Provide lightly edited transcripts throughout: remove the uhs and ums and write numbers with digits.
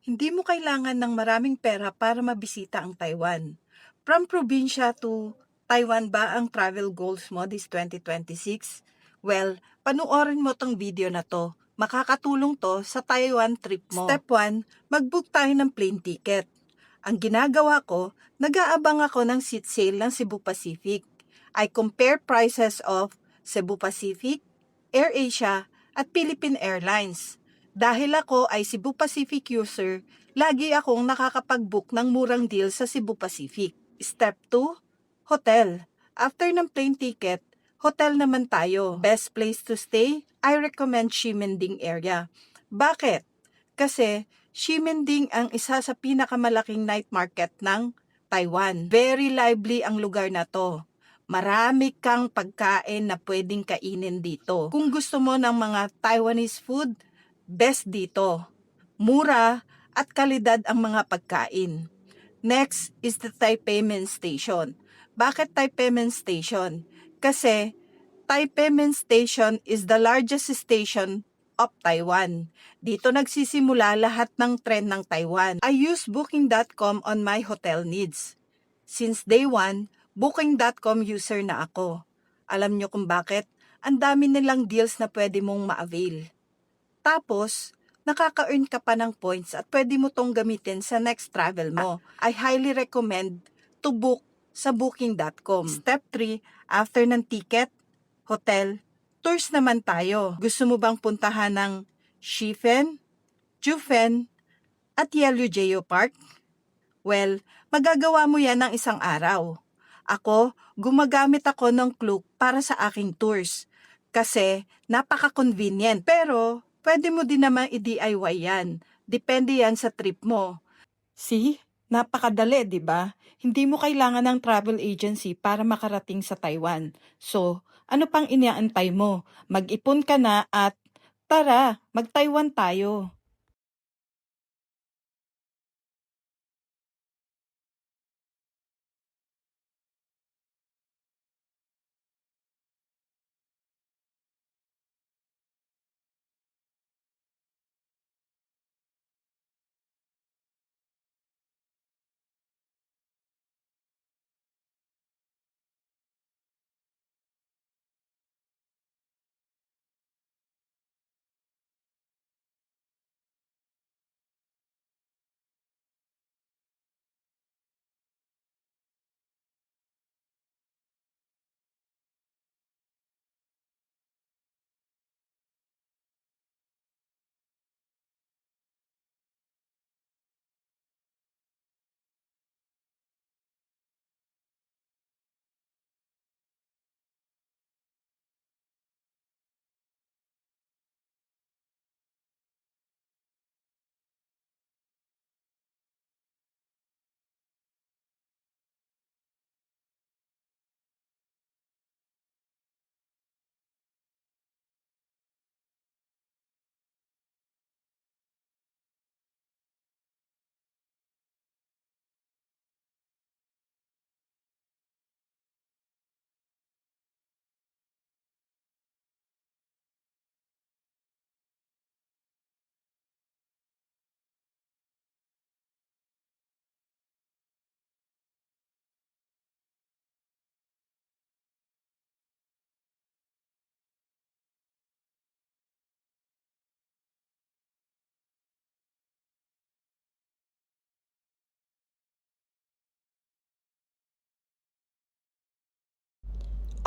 Hindi mo kailangan ng maraming pera para mabisita ang Taiwan. From probinsya to Taiwan ba ang travel goals mo this 2026? Well, panuorin mo tong video na to. Makakatulong to sa Taiwan trip mo. Step 1, mag-book tayo ng plane ticket. Ang ginagawa ko, nag-aabang ako ng seat sale ng Cebu Pacific. I compare prices of Cebu Pacific, AirAsia, at Philippine Airlines. Dahil ako ay Cebu Pacific user, lagi akong nakakapag-book ng murang deal sa Cebu Pacific. Step 2, hotel. After ng plane ticket, hotel naman tayo. Best place to stay? I recommend Ximending area. Bakit? Kasi Ximending ang isa sa pinakamalaking night market ng Taiwan. Very lively ang lugar na to. Marami kang pagkain na pwedeng kainin dito. Kung gusto mo ng mga Taiwanese food, best dito. Mura at kalidad ang mga pagkain. Next is the Taipei Main Station. Bakit Taipei Main Station? Kasi Taipei Main Station is the largest station of Taiwan. Dito nagsisimula lahat ng trend ng Taiwan. I use Booking.com on my hotel needs. Since day 1, Booking.com user na ako. Alam nyo kung bakit? Ang dami nilang deals na pwede mong ma-avail. Tapos, nakaka-earn ka pa ng points at pwede mo tong gamitin sa next travel mo. I highly recommend to book sa Booking.com. Step 3, after ng ticket, hotel, tours naman tayo. Gusto mo bang puntahan ng Shifen, Jufen, at Yelujeyo Park? Well, magagawa mo yan ng isang araw. Ako, gumagamit ako ng Klook para sa aking tours. Kasi napaka-convenient. Pero, pwede mo din naman i-DIY yan. Depende yan sa trip mo. See? Napakadali, di ba? Hindi mo kailangan ng travel agency para makarating sa Taiwan. So, ano pang inaantay mo? Mag-ipon ka na at tara, mag-Taiwan tayo.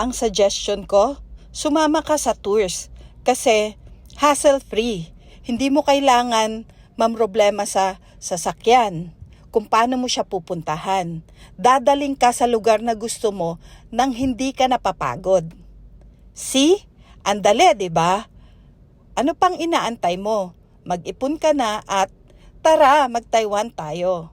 Ang suggestion ko, sumama ka sa tours kasi hassle-free. Hindi mo kailangan mamroblema sa sasakyan kung paano mo siya pupuntahan. Dadaling ka sa lugar na gusto mo nang hindi ka napapagod. See? Andali, di ba? Ano pang inaantay mo? Mag-ipon ka na at tara, mag-Taiwan tayo.